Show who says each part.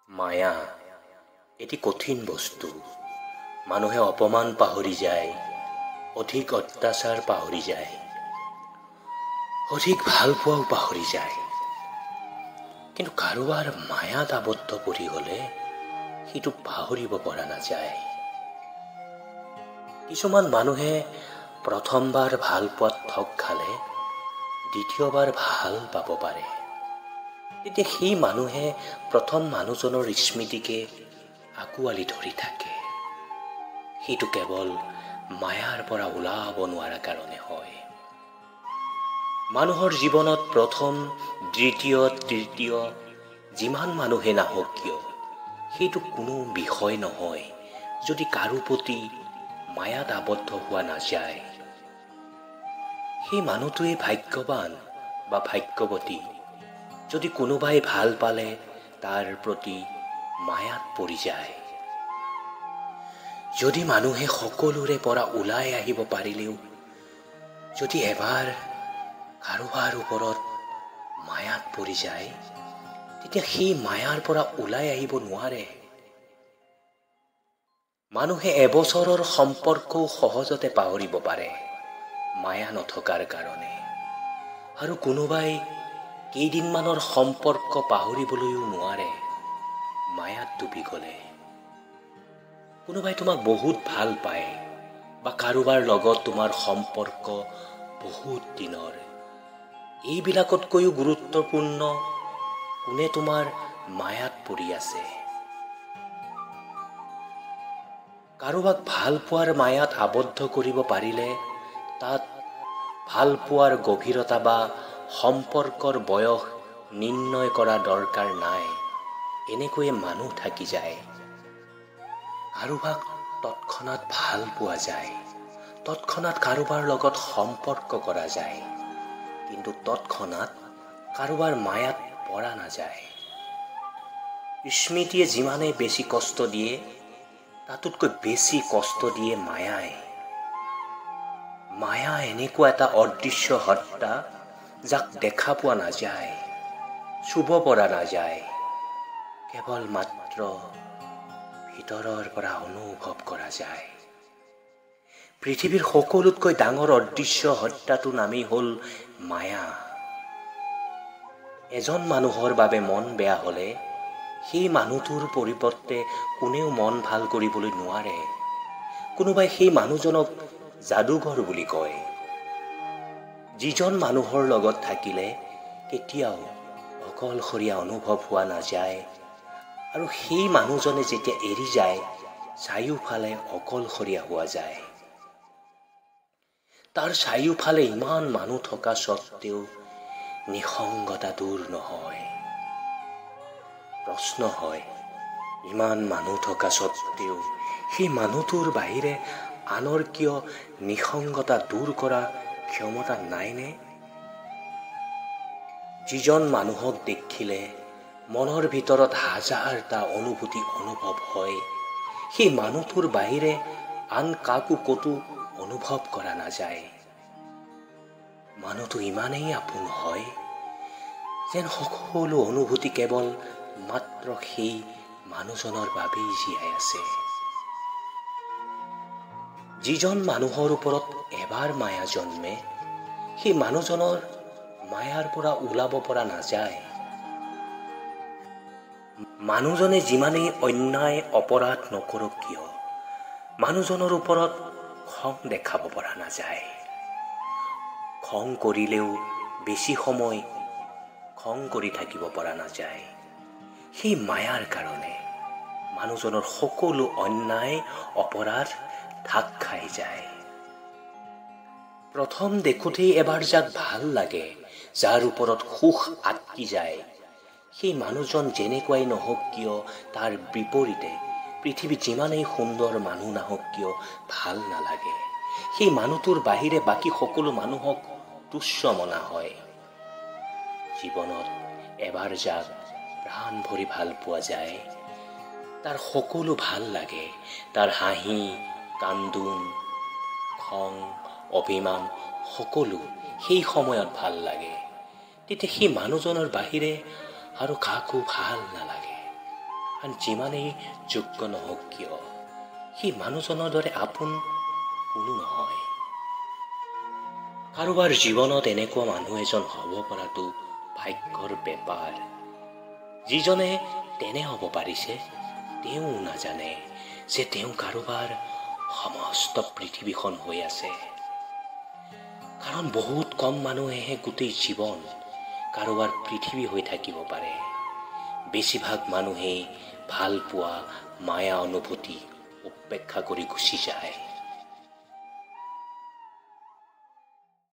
Speaker 1: মায়া এটি কঠিন বস্তু। মানুহে অপমান পাহৰি যায়, অধিক অত্যাচাৰ পাহৰি যায়, অধিক ভাল পোৱাও পাহৰি যায়। কিন্তু কাৰোবাৰ মায়াত আবদ্ধ কৰি গ'লে সিটো পাহৰিব পৰা নাযায়। কিছুমান মানুহে প্ৰথমবাৰ ভাল পোৱাত ঠগ খালে দ্বিতীয়বাৰ ভাল পাব পাৰে। তেতিয়া সেই মানুহে প্ৰথম মানুহজনৰ স্মৃতিকে আঁকোৱালি ধৰি থাকে। সেইটো কেৱল মায়াৰ পৰা ওলাব নোৱাৰা কাৰণে হয়। মানুহৰ জীৱনত প্ৰথম, দ্বিতীয়, তৃতীয় যিমান মানুহে নাহক কিয়, সেইটো কোনো বিষয় নহয় যদি কাৰো প্ৰতি মায়াত আবদ্ধ হোৱা নাযায়। সেই মানুহটোৱে ভাগ্যৱান বা ভাগ্যৱতী যদি কোনোবাই ভাল পালে তাৰ প্ৰতি মায়াত পৰি যায়। যদি মানুহে সকলোৰে পৰা ওলাই আহিব পাৰিলেও যদি এবাৰ কাৰোবাৰ ওপৰত মায়াত পৰি যায়, তেতিয়া সেই মায়াৰ পৰা ওলাই আহিব নোৱাৰে। মানুহে এবছৰৰ সম্পৰ্কও সহজতে পাহৰিব পাৰে মায়া নথকাৰ কাৰণে, আৰু কোনোবাই কেইদিনমানৰ সম্পৰ্ক পাহৰিবলৈও নোৱাৰে মায়াত ডুবি গ'লে। কোনোবাই তোমাক বহুত ভাল পায় বা কাৰোবাৰ লগত তোমাৰ সম্পৰ্ক বহুত দিনৰ। এইবিলাকতকৈও গুৰুত্বপূৰ্ণ কোনে তোমাৰ মায়াত পৰি আছে। কাৰোবাক ভাল পোৱাৰ মায়াত আবদ্ধ কৰিব পাৰিলে তাত ভাল পোৱাৰ গভীৰতা বা সম্পৰ্কৰ বয়স নিৰ্ণয় কৰা দৰকাৰ নাই। এনেকৈয়ে মানুহ থাকি যায়। কাৰোবাক তৎক্ষণাত ভাল পোৱা যায়, তৎক্ষণাত কাৰোবাৰ লগত সম্পৰ্ক কৰা যায়, কিন্তু তৎক্ষণাত কাৰোবাৰ মায়াত পৰা নাযায়। স্মৃতিয়ে যিমানেই বেছি কষ্ট দিয়ে তাতোতকৈ বেছি কষ্ট দিয়ে মায়াই। মায়া এনেকুৱা এটা অদৃশ্য সত্তা যাক দেখা পোৱা নাযায়, চুব পৰা নাযায়, কেৱল মাত্ৰ ভিতৰৰ পৰা অনুভৱ কৰা যায়। পৃথিৱীৰ সকলোতকৈ ডাঙৰ অদৃশ্য সত্তাটোৰ নামেই হ'ল মায়া। এজন মানুহৰ বাবে মন বেয়া হ'লে সেই মানুহটোৰ পৰিৱৰ্তে কোনেও মন ভাল কৰিবলৈ নোৱাৰে। কোনোবাই সেই মানুহজনক যাদুঘৰ বুলি কয়। যিজন মানুহৰ লগত থাকিলে কেতিয়াও অকলশৰীয়া অনুভৱ হোৱা নাযায়, আৰু সেই মানুহজনে যেতিয়া এৰি যায় চাৰিওফালে অকলশৰীয়া হোৱা যায়। তাৰ চাৰিওফালে ইমান মানুহ থকা স্বত্তেও নিসংগতা দূৰ নহয়। প্ৰশ্ন হয়, ইমান মানুহ থকা স্বত্তেও সেই মানুহটোৰ বাহিৰে আনৰ কিয় নিসংগতা দূৰ কৰা ক্ষমতা নাইনে? যিজন মানুহক দেখিলে মনৰ ভিতৰত হাজাৰটা অনুভূতি অনুভৱ হয়, সেই মানুহটোৰ বাহিৰে আন কাকো ক'তো অনুভৱ কৰা নাযায়। মানুহটো ইমানেই আপোন হয় যেন সকলো অনুভূতি কেৱল মাত্ৰ সেই মানুহজনৰ বাবেই জীয়াই আছে। যিজন মানুহৰ ওপৰত এবাৰ মায়া জন্মে সেই মানুহজনৰ মায়াৰ পৰা ওলাব পৰা নাযায়। মানুহজনে যিমানেই অন্যায় অপৰাধ নকৰক কিয় মানুহজনৰ ওপৰত খং দেখাব পৰা নাযায়। খং কৰিলেও বেছি সময় খং কৰি থাকিব পৰা নাযায়। সেই মায়াৰ কাৰণে মানুহজনৰ সকলো অন্যায় অপৰাধ ঢাক খাই যায়। প্ৰথম দেখোঁতেই এবাৰ যাক ভাল লাগে, যাৰ ওপৰত সুখ আটকি যায়, সেই মানুহজন যেনেকুৱাই নহওক কিয় তাৰ বিপৰীতে পৃথিৱীত যিমানেই সুন্দৰ মানুহ নাহক কিয় ভাল নালাগে। সেই মানুহটোৰ বাহিৰে বাকী সকলো মানুহক তুচ্ছ মনা হয়। জীৱনত এবাৰ যাক প্ৰাণ ভৰি ভাল পোৱা যায়, তাৰ সকলো ভাল লাগে। তাৰ হাঁহি, কান্দোন, খং, অভিমান সকলো সেই সময়ত ভাল লাগে। তেতিয়া সেই মানুহজনৰ বাহিৰে আৰু কাকো ভাল নালাগে। আন যিমানেই যোগ্য নহওক কিয় সেই মানুহজনৰ দৰে আপোন কোনো নহয়। কাৰোবাৰ জীৱনত এনেকুৱা মানুহ এজন হ'ব পৰাটো ভাগ্যৰ বেপাৰ। যিজনে তেনে হ'ব পাৰিছে তেওঁ নাজানে যে তেওঁ কাৰোবাৰ সমস্ত পৃথিৱীখন হৈ আছে। কাৰণ বহুত কম মানুহেহে গোটেই জীৱন কাৰোবাৰ পৃথিৱী হৈ থাকিব পাৰে। বেছিভাগ মানুহেই ভাল পোৱা মায়া অনুভূতি উপেক্ষা কৰি গুচি যায়।